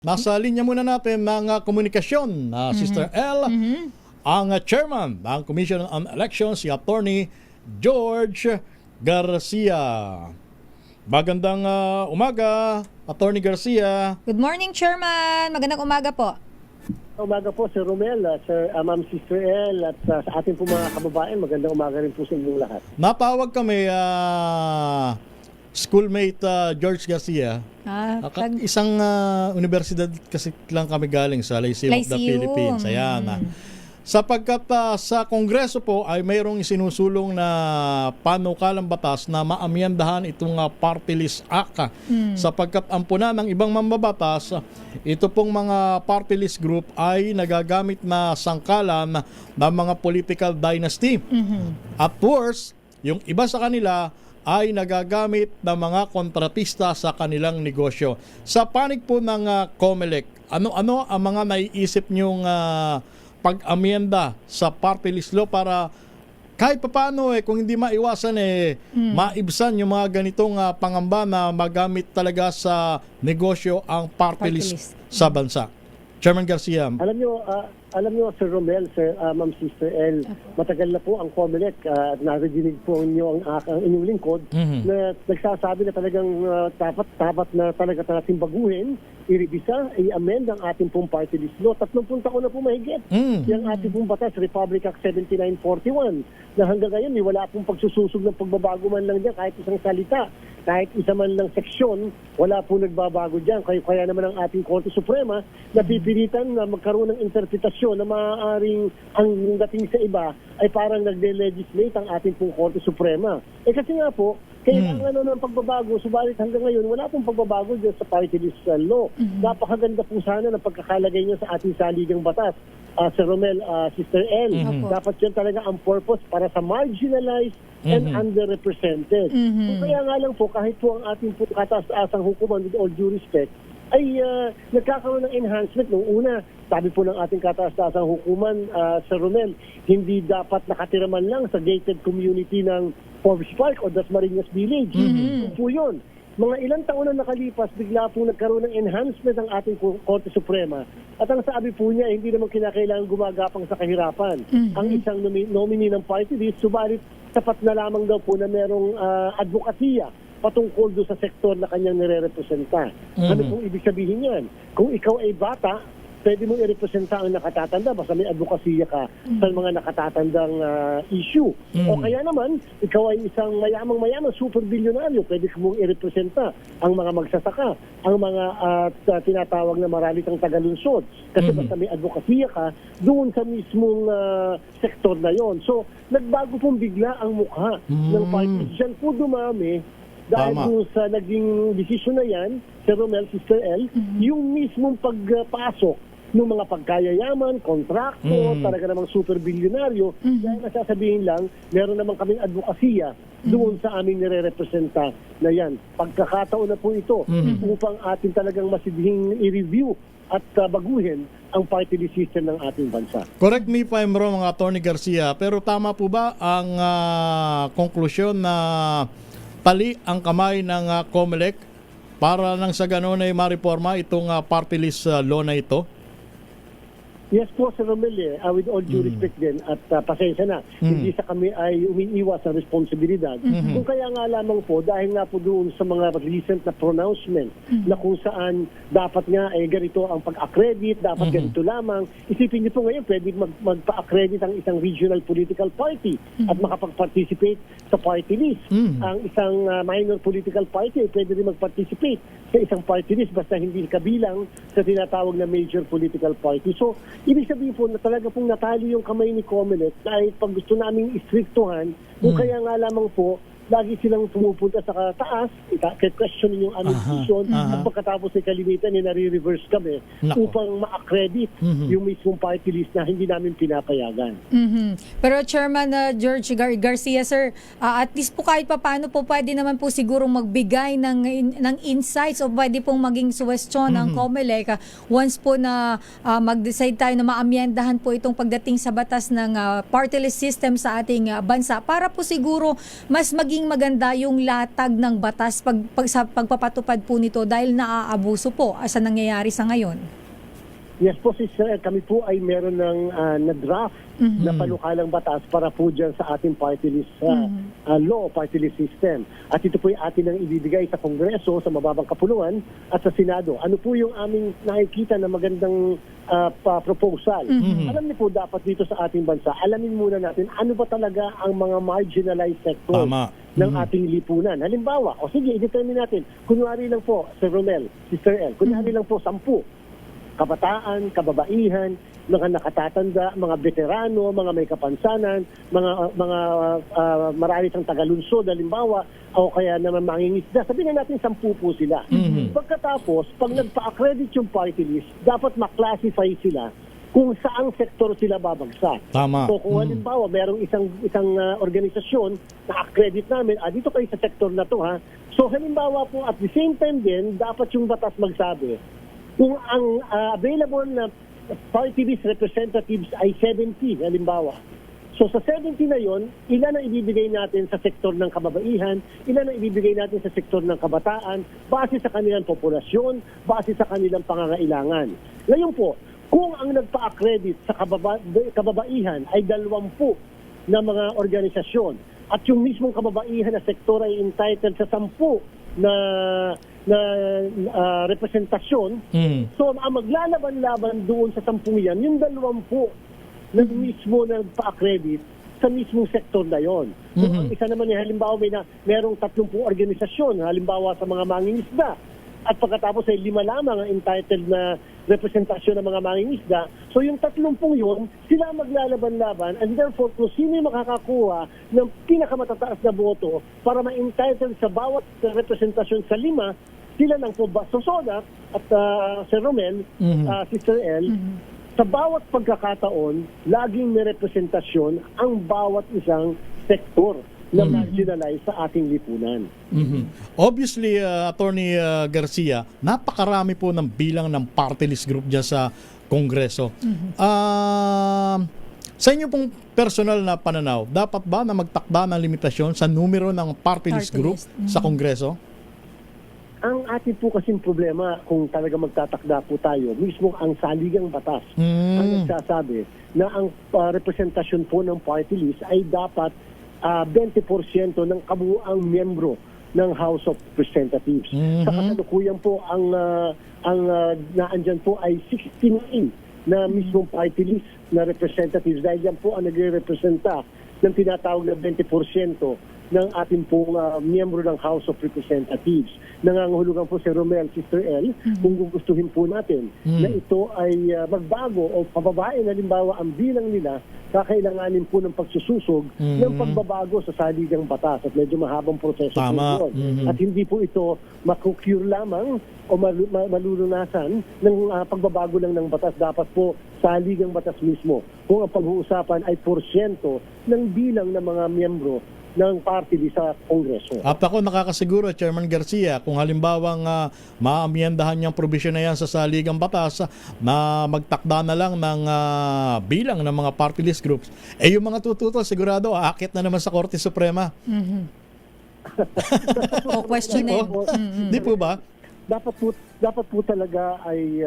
Nasa linya muna natin ng komunikasyon na Sister L, ang chairman ng Commission on Elections, si Attorney George Garcia. Magandang umaga, Attorney Garcia. Good morning, Chairman. Magandang umaga po. Umaga po, Sir Romel, Sir Ma'am Sister L, at sa ating po mga kababayan, magandang umaga rin po sa inyong lahat. Napawag kami, schoolmate George Garcia. Isang universidad kasi lang kami galing sa Lyceum of the Philippines. Ayan. Sapagkat sa Kongreso po ay mayroong isinusulong na panukalang batas na maamyendahan itong Party List Act. Sapagkat ang puna ng ibang mambabatas, ito pong mga Party List Group ay nagagamit na sangkalan ng mga political dynasty. At worse, yung iba sa kanila ay nagagamit ng mga kontratista sa kanilang negosyo. Sa panig po ng COMELEC, ano-ano ang mga naiisip nyong pag-amyenda sa party list law para kahit papaano kung hindi maiwasan maibsan yung mga ganitong pangamba na magamit talaga sa negosyo ang party list sa bansa. Chairman Garcia. Alam nyo, Sir Romel, Sir Ma'am Sister L, matagal na po ang COMELEC at narinig po inyo ang inyong lingkod na nagsasabi na talagang dapat na talaga natin baguhin, i-revisa, i-amend ang ating pong party list law. 30 taon na po mahigit. Yung ating pong batas, Republic Act 7941, na hanggang ngayon wala pong pagsususog ng pagbabago man lang dyan kahit isang salita. Kahit isa man lang seksyon, wala po nagbabago dyan. Kaya naman ang ating Korte Suprema napipilitan na magkaroon ng interpretasyon na maaaring ang dating sa iba ay parang nagde-legislate ang ating pong Korte Suprema. Kasi nga po, kailangan ng pagbabago, subalit hanggang ngayon wala pong pagbabago dyan sa party list law. Napakaganda po sana ng pagkakalagay niya sa ating saligang batas. Sir Romel, Sister L, dapat yan talaga ang purpose para sa marginalized and underrepresented. Kaya nga lang po, kahit po ang ating po kataas-asang hukuman, with all due respect, ay nagkakaroon ng enhancement. Nung una, sabi po ng ating kataas-asang hukuman, Sir Romel, hindi dapat nakatira man lang sa gated community ng Forbes Park o Dasmariñas Village. Po yun. Mga ilang taon na nakalipas, bigla po nagkaroon ng enhancement ang ating Korte Suprema. At ang sabi po niya, hindi naman kinakailangan gumagapang sa kahirapan. Ang isang nominee ng party list, subalit tapat na lamang daw po na merong advokasya patungkol doon sa sektor na kanyang nire-representa. Ano pong ibig sabihin yan? Kung ikaw ay bata, pwede mong i-representa ang nakatatanda basta may advokasya ka sa mga nakatatandang issue. O kaya naman, ikaw ay isang mayamang super bilyonaryo, pwede mong i-representa ang mga magsasaka, ang mga tinatawag na maralitang tagalunsod. Kasi basta may advokasya ka, doon sa mismong sektor na yon. So, nagbago pong bigla ang mukha ng party. Diyan po dumami dahil po sa naging desisyon na yan, Sir Romel, Sister L, yung mismong pagpasok ng mga pagkayayaman, kontrakto, talaga namang super bilyonaryo, dahil nasasabihin lang, meron naman kaming advokasya doon sa aming nire-representa na yan. Pagkakataon na po ito upang atin talagang masidhing i-review at baguhin ang party list system ng ating bansa. Correct me if I'm wrong, Attorney Garcia, pero tama po ba ang konklusyon na tali ang kamay ng COMELEC para nang sa gano'n ay mariporma itong party list law na ito? Yes po, Sir Romel, with all due respect din at pasensya na, hindi sa kami ay umiiwas sa responsibilidad. Kung kaya nga lamang po, dahil nga po doon sa mga recent na pronouncement na kung saan dapat nga ganito ang pag-accredit, dapat ganito lamang. Isipin niyo po ngayon, pwede magpa-accredit ang isang regional political party at makapag-participate sa party list. Ang isang minor political party pwede rin mag-participate sa isang party list basta hindi kabilang sa tinatawag na major political party. So, ibig sabihin po na talaga pong natali yung kamay ni COMELEC dahil pag gusto namin istriktuhan, kung kaya nga lamang po, lagi silang pumupunta sa taas, question yung aming decision, at pagkatapos ay kalimitan, nare-reverse kami upang ma-accredit yung mismong party list na hindi namin pinapayagan. Pero Chairman George Garcia, sir, at least po kahit paano po pwede naman po sigurong magbigay ng insights o pwede pong maging suwestyon ng COMELEC once po na mag-decide tayo na maamyendahan po itong pagdating sa batas ng party list system sa ating bansa para po siguro mas maging magiging maganda yung latag ng batas sa pagpapatupad po nito dahil naaabuso po sa nangyayari sa ngayon? Yes po, sister, kami po ay meron ng na-draft na panukalang batas para po dyan sa ating party list law, party list system. At ito po ay atin ang ibibigay sa Kongreso, sa mababang kapuluan at sa Senado. Ano po yung aming nakikita na magandang proposal? Alam niyo po, dapat dito sa ating bansa, alamin muna natin ano ba talaga ang mga marginalized sectors ng ating lipunan. Halimbawa, o sige, i-determine natin. Kunwari lang po, Sir Romel, Sister El, kunwari lang po 10. Kabataan, kababaihan, mga nakatatanda, mga veterano, mga may kapansanan, mga marami sang tagalunsod, halimbawa, o kaya naman mangingisda. Sabihin na natin 10 po sila. Pagkatapos, pag nagpa-accredit yung party list, dapat maklasify sila kung saang sektor sila babagsak. Tama. So kung halimbawa, merong isang organisasyon na accredit namin, dito kayo sa sektor na to ha. So halimbawa po, at the same time din, dapat yung batas magsabi, kung ang available na party list representatives ay 70, halimbawa. So sa 70 na yon, ilan ang ibibigay natin sa sektor ng kababaihan, ilan ang ibibigay natin sa sektor ng kabataan, base sa kanilang populasyon, base sa kanilang pangangailangan. Ngayon po, kung ang nagpa-accredit sa kababaihan ay 20 na mga organisasyon at yung mismong kababaihan na sektor ay entitled sa 10 na representasyon. So, ang maglalaban-laban doon sa 10 yan, yung 20 na mismo nagpa-accredit sa mismong sektor na yon. So, ang isa naman halimbawa merong 30 organisasyon, halimbawa sa mga mangingisda. At pagkatapos ay 5 lamang ang entitled na representasyon ng mga mangingisda. So yung 30 yun, sila maglalaban-laban and therefore kung sino yung makakakuha ng pinakamatataas na boto para ma-entitled sa bawat representasyon sa 5, sila lang po ba? So that, at Sir Romel, Sister El, sa bawat pagkakataon, laging may representasyon ang bawat isang sektor na marginalized sa ating lipunan. Obviously, Attorney Garcia, napakarami po ng bilang ng party list group dyan sa Kongreso. Sa inyo pong personal na pananaw, dapat ba na magtakda ng limitasyon sa numero ng party list group sa Kongreso? Ang ating po kasing problema, kung talaga magtatakda po tayo, mismo ang saligang batas ang nagsasabi na ang representasyon po ng party list ay dapat 20% ng kabuuang miyembro ng House of Representatives. Sa kasalukuyan po, ang naandyan po ay 69 na mismong party list na representatives. Dahil yan po ang nagre-representa ng tinatawag na 20% ng ating pong miyembro ng House of Representatives. Nangangahulugan po si Romel, Sister El, kung gugustuhin po natin na ito ay magbago o pababain, halimbawa ang bilang nila, kakailanganin po ng pagsususog ng pagbabago sa saligang batas at medyo mahabang proseso po yun. At hindi po ito makukure lamang o malulunasan ng pagbabago lang ng batas. Dapat po saligang batas mismo. Kung ang pag-uusapan ay porsyento ng bilang ng mga miyembro ng party list sa Kongreso. At ako nakakasiguro, Chairman Garcia, kung halimbawang maamyendahan niyang provision na yan sa saligang batas na magtakda na lang ng bilang ng mga party list groups, yung mga tututol sigurado aakit na naman sa Korte Suprema. O question na Di po ba? Dapat po talaga ay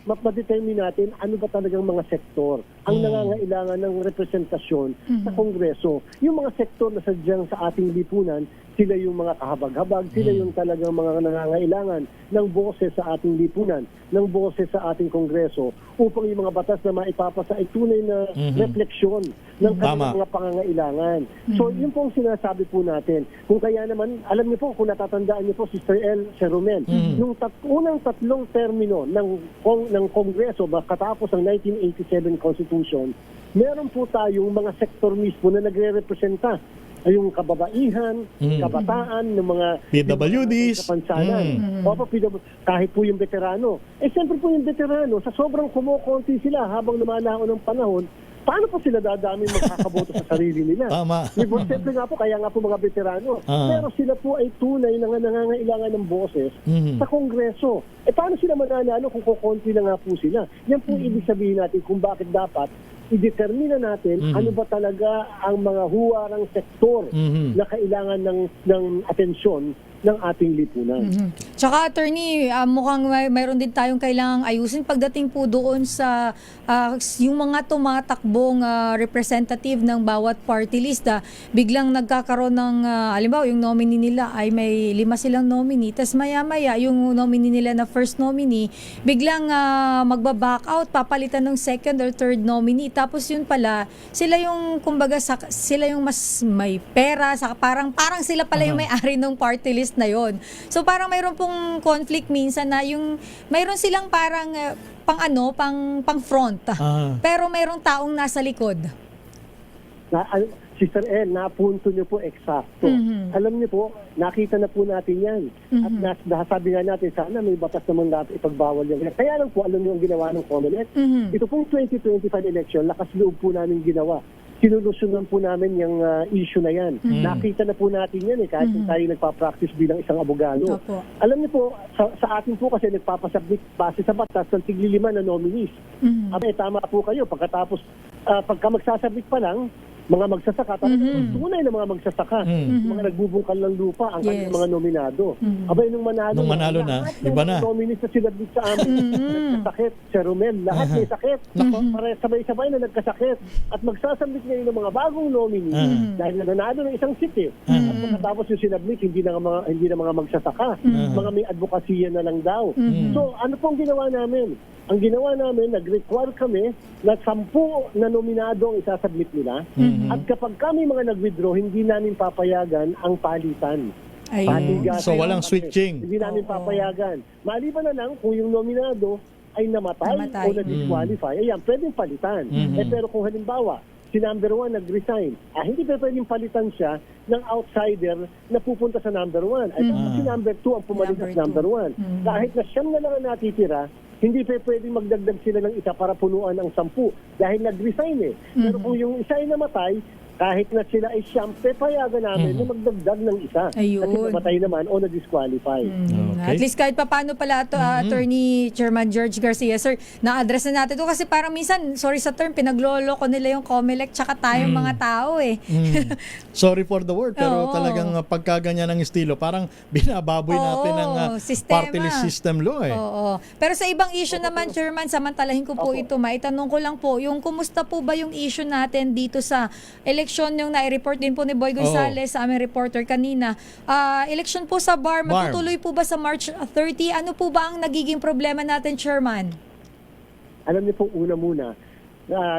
ma-determine natin ano ba talagang mga sektor ang nangangailangan ng representasyon sa Kongreso. Yung mga sektor na sadyang sa ating lipunan, sila yung mga kahabag-habag, sila yung talagang mga nangangailangan ng boses sa ating lipunan, ng boses sa ating Kongreso, upang yung mga batas na maipapasa ay tunay na refleksyon ng kanilang mga pangangailangan. So, yun po ang sinasabi po natin. Kung kaya naman, alam niyo po, kung natatandaan niyo po, Sister El, Sir Romel, yung unang 3 termino ng Kongreso, katapos ang 1987 Constitution, meron po tayong mga sektor mismo na nagre-representa yung kababaihan, kabataan, ng mga PWDs, kapansanan. Kahit po yung veterano. Siyempre po yung veterano, sa sobrang kumukonti sila habang lumalaon ng panahon, paano po sila dadami magkakaboto sa sarili nila? Tama. Siyempre nga po, kaya nga po mga veterano. Pero sila po ay tunay na nangangailangan ng boses sa Kongreso. Paano sila mananalo kung kukonti na nga po sila? Yan po ibig sabihin natin kung bakit dapat i-determine natin ano ba talaga ang mga huwarang sektor na kailangan ng atensyon ng ating lipunan. Tsaka attorney, mukhang mayroon din tayong kailangang ayusin pagdating po doon sa yung mga tumatakbong representative ng bawat party list. Biglang nagkakaroon ng, halimbawa yung nominee nila ay may 5 silang nominee, tas maya-maya yung nominee nila na first nominee, biglang magba-back out, papalitan ng second or third nominee. Tapos yun pala, sila yung, kumbaga, sila yung mas may pera, parang sila pala yung may-ari ng party list na yon. So parang mayroon pong conflict minsan na yung mayroon silang parang pang front. Pero mayroong taong nasa likod. Sister El, napunto niyo po eksakto. Alam niyo po, nakita na po natin yan. At nasabi nga natin, sana may batas naman natin ipagbawal yan. Kaya lang po, alam niyo ang ginawa ng COMELEC. Ito pong 2025 election, lakas loob po namin ginawa. Sinulusyonan po namin yung issue na yan. Nakita na po natin yan kahit tayo nagpa-practice bilang isang abogado. Alam niyo po, sa atin po kasi nagpapasabit base sa batas ng tigli-5 na nominees. Tama po kayo. Pagkatapos, pagka magsasabit pa lang, mga magsasaka, tunay na mga magsasaka, mga nagbubungkal ng lupa ang kanilang mga nominado. Abay, nung manalo na, iba na. Nominees na sinabit sa amin, nagkasakit, si Romel, lahat may sakit. Sabay-sabay na nagkasakit. At magsasabit ngayon ng mga bagong nominee dahil nanalo ng isang seat. At pagkatapos yung sinabit, hindi na mga magsasaka. Mga may advokasya na lang daw. So, ano pong ginawa namin? Ang ginawa namin, nag-require kami na 10 na nominado ang isasubmit nila. At kapag kami mga nag-withdraw, hindi namin papayagan ang palitan. So walang switching. Hindi namin papayagan. Maliban na lang kung yung nominado ay namatay. O na-disqualify, ayan, pwedeng palitan. Pero kung halimbawa, si number 1 nag-resign, hindi pa pwedeng palitan siya ng outsider na pupunta sa number 1. Ay si number 2 ang pumalit sa number 1. Kahit na siyam na lang ang natitira, hindi pa pwedeng magdagdag sila ng isa para punuan ang 10 dahil nag-resign Pero kung yung isa ay namatay, kahit na sila ay siyam, payagan namin na magdagdag ng isa. Kasi namatay naman o na-disqualify. At least kahit paano pala ito, Attorney Chairman George Garcia, sir, na-address na natin ito kasi parang minsan, sorry sa term, pinaglolo ko nila yung COMELEC tsaka tayong mga tao Sorry for the word, pero talagang pagkaganyan ng estilo, parang binababoy natin ang party list system law Pero sa ibang issue naman, Chairman, samantalahin ko po ito, maitanong ko lang po, yung kumusta po ba yung issue natin dito sa eleksyon yung nai-report din po ni Boy Gonzales sa aming reporter kanina. Eleksyon po sa BAR, matutuloy po ba sa March 30? Ano po ba ang nagiging problema natin, Chairman? Alam niyo po, una muna,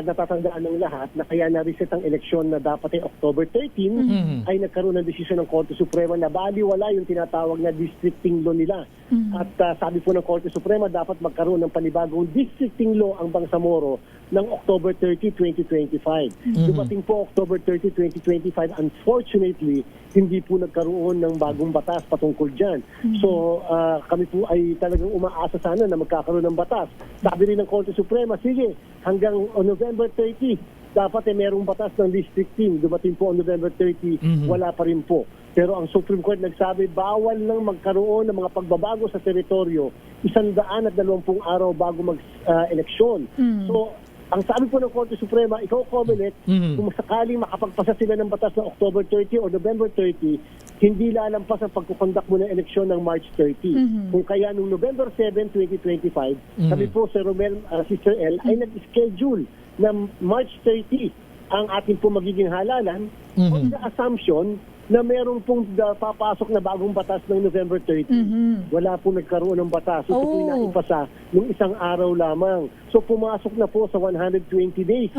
natatandaan ng lahat na kaya na-reset ang eleksyon na dapat ay October 13 ay nagkaroon ng desisyon ng Korte Suprema na baliwala yung tinatawag na districting law nila. At sabi po ng Korte Suprema dapat magkaroon ng panibagong districting law ang Bangsamoro ng October 30, 2025. Dumating po October 30, 2025, unfortunately, hindi po nagkaroon ng bagong batas patungkol dyan. So, kami po ay talagang umaasa sana na magkakaroon ng batas. Sabi rin ng Korte Suprema, sige, hanggang November 30, dapat merong batas ng districting. Dumating po on November 30, wala pa rin po. Pero ang Supreme Court nagsabi, bawal lang magkaroon ng mga pagbabago sa teritoryo 120 araw bago mag-eleksyon. So, ang sabi po ng Korte Suprema, ikaw, COMELEC, kung sakaling makapagpasa sila ng batas na October 30 o November 30, hindi lalampas ang pagkukondak mo ng eleksyon ng March 30. Kung kaya nung November 7, 2025, kami po, Sir Romel, Sister L, ay nag-schedule na March 30 ang ating po magiging halalan on the assumption na meron pong papasok na bagong batas ng November 30. Wala pong nagkaroon ng batas. So, ito po naipasa ng isang araw lamang. So, pumasok na po sa 120 days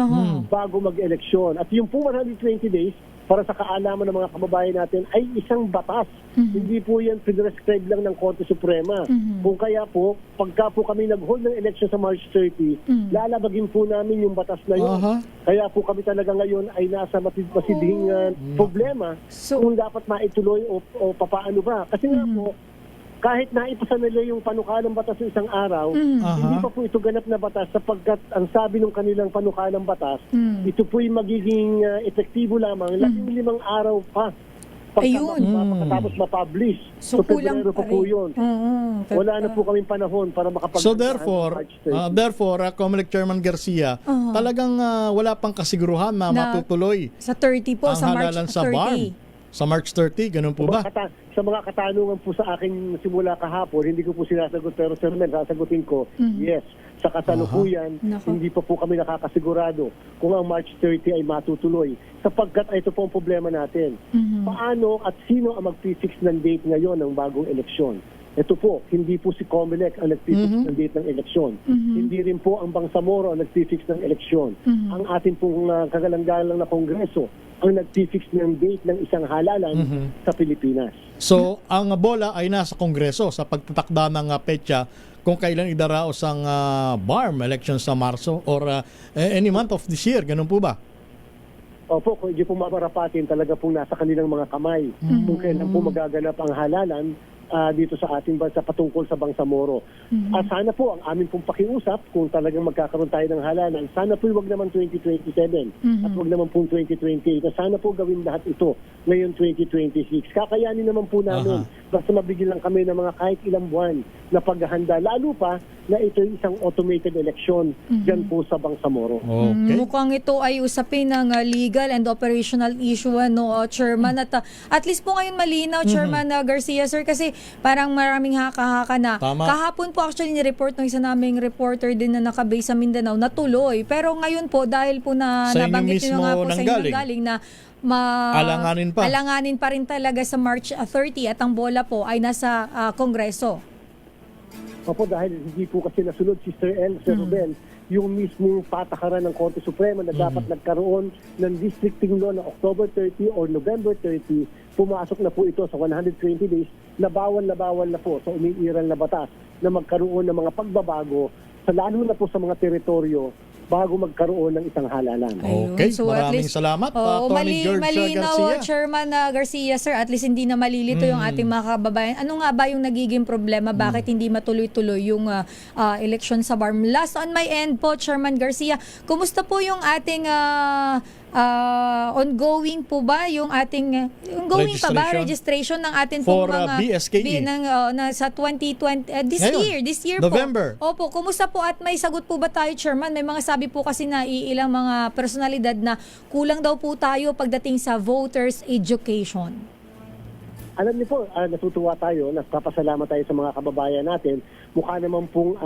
bago mag-eleksyon. At yung po 120 days, para sa kaalaman ng mga kababayan natin, ay isang batas. Hindi po yan pinrescribe lang ng Korte Suprema. Kung kaya po, pagka po kami nag-hold ng election sa March 30, lalabagin po namin yung batas na yun. Kaya po kami talaga ngayon ay nasa masidhing problema kung dapat maituloy o papaano ba. Kasi nga po, kahit naipasa nila yung panukalang batas ng isang araw, hindi pa po ito ganap na batas sapagkat ang sabi ng kanilang panukalang batas, ito po'y magiging epektibo lamang 15 araw pa Ayun. Pagkatapos ma-publish. So, kulang Pebrero pa po rin. yun. Wala na po kaming panahon para makapag- So therefore, Comelec Chairman Garcia, talagang wala pang kasiguruhan na matutuloy Sa 30 po, ang sa March halalan 30. sa BARM. Sa March 30, ganun po ba? Sa mga katanungan po sa akin simula kahapon, hindi ko po sinasagot, pero Sir Mel, sasagutin ko, yes. Sa kasalukuyan, Nako. hindi pa po kami nakakasigurado kung ang March 30 ay matutuloy. Sapagkat ito po ang problema natin. Paano at sino ang mag-fix ng date ngayon ng bagong eleksyon? Ito po, hindi po si Comelec ang nag-fix ng date ng eleksyon. Hindi rin po ang Bangsamoro ang nag-fix ng eleksyon. Ang ating pong kagalang-galang na Kongreso ang nag-fix ng date ng isang halalan sa Pilipinas. So, ang bola ay nasa Kongreso sa pagtatakda ng petsa kung kailan idaraos ang BARM election sa Marso or any month of this year. Ganun po ba? Opo, kung hindi po maparapatin, talaga pong nasa kanilang mga kamay. Kung kailan po magaganap ang halalan dito sa ating bansa patungkol sa Bangsamoro. Sana po ang aming pong pakiusap, kung talagang magkakaroon tayo ng halalan, sana po wag naman 2027 at wag naman po 2028. Sana po gawin lahat ito ngayon 2026. Kakayanin naman po namin. Basta mabigyan lang kami ng mga kahit ilang buwan na paghahanda. Lalo pa na ito isang automated election dyan po sa Bangsamoro. Okay. Mukhang ito ay usapin ng legal and operational issue, Chairman. At least po ngayon malinaw, Chairman Garcia, sir, kasi parang maraming haka-haka na. Tama. Kahapon po actually ni-report ng isa naming reporter din na nakabase sa Mindanao na tuloy. Pero ngayon po, dahil po na Sa inyo nabanggit nyo mismo nga po sa inyo nanggaling. galing na Alanganin pa rin talaga sa March 30 at ang bola po ay nasa Kongreso. Opo, dahil hindi po kasi nasunod si Sir Rubel, yung mismong patakaran ng Korte Suprema na dapat nagkaroon ng districting law na October 30 or November 30, pumasok na po ito sa 120 days na bawal na po sa umiiral na batas na magkaroon ng mga pagbabago sa lalo na po sa mga teritoryo bago magkaroon ng isang halalan. Okay, So at maraming least, salamat, Attorney George malinaw, Garcia. Chairman Garcia, sir, at least hindi na malilito yung ating mga kababayan. Ano nga ba yung nagiging problema? Bakit hindi matuloy-tuloy yung election sa BARM? Last on my end po, Chairman Garcia, kumusta po yung ating ongoing po ba yung ating ongoing pa ba registration ng ating for pong mga BSKE sa 2020 this year November. po. Opo, kumusta po at may sagot po ba tayo, Chairman? May mga sabi po kasi na ilang mga personalidad na kulang daw po tayo pagdating sa voters education. Alam niyo po, natutuwa tayo, nagpapasalamat tayo sa mga kababayan natin. Mukha naman pong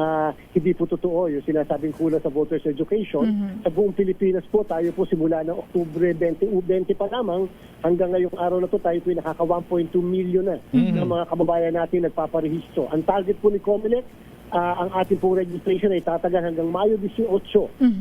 hindi po totoo yung sinasabing kulang sa voters education. Sa buong Pilipinas po, tayo po simula ng Oktubre 20 pa lamang, hanggang ngayong araw na to tayo po naka 1.2 million na ng mga kababayan natin nagpaparehistro. Ang target po ni Comelec, ang ating pong registration ay tatagal hanggang Mayo 18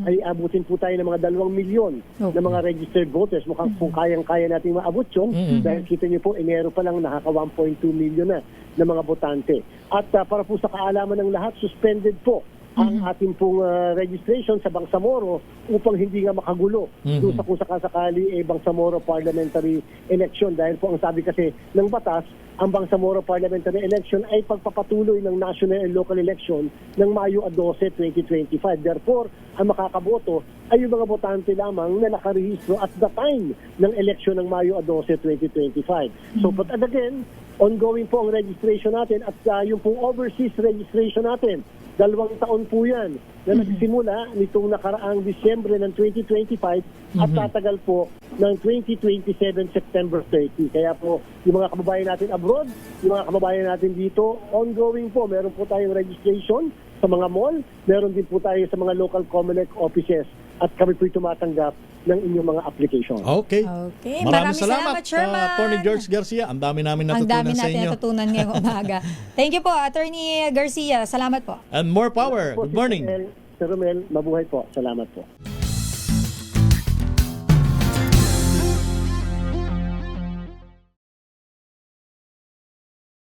ay abutin po tayo ng mga 2 milyon na mga registered voters. Mukhang kung kayang-kaya natin maabot yun dahil kita niyo po, Enero pa lang nakaka 1.2 milyon na mga botante. At para po sa kaalaman ng lahat, suspended po ang ating pong registration sa Bangsamoro upang hindi nga makagulo doon sa kung sakasakali Bangsamoro parliamentary election. Dahil po ang sabi kasi ng batas, ang Bangsamoro parliamentary election ay pagpapatuloy ng national and local election ng Mayo 12, 2025. Therefore, ang makakaboto ay yung mga botante lamang na nakarehistro at the time ng election ng Mayo 12, 2025. So, but again, ongoing po ang registration natin at yung pong overseas registration natin, 2 taon po yan na nagsimula nitong nakaraang Disyembre ng 2025 at tatagal po ng 2027 September 30. Kaya po yung mga kababayan natin abroad, yung mga kababayan natin dito, ongoing po. Meron po tayong registration sa mga mall, meron din po tayo sa mga local Comelec offices at kami po'y tumatanggap ng inyong mga application. Okay. Maraming salamat, Chairman. Attorney George Garcia. Ang dami namin Ang natutunan dami sa natin inyo. natutunan ngayong umaga. Thank you po, Attorney Garcia. Salamat po. And more power. Po, Good morning. Sir Romel, mabuhay po. Salamat po.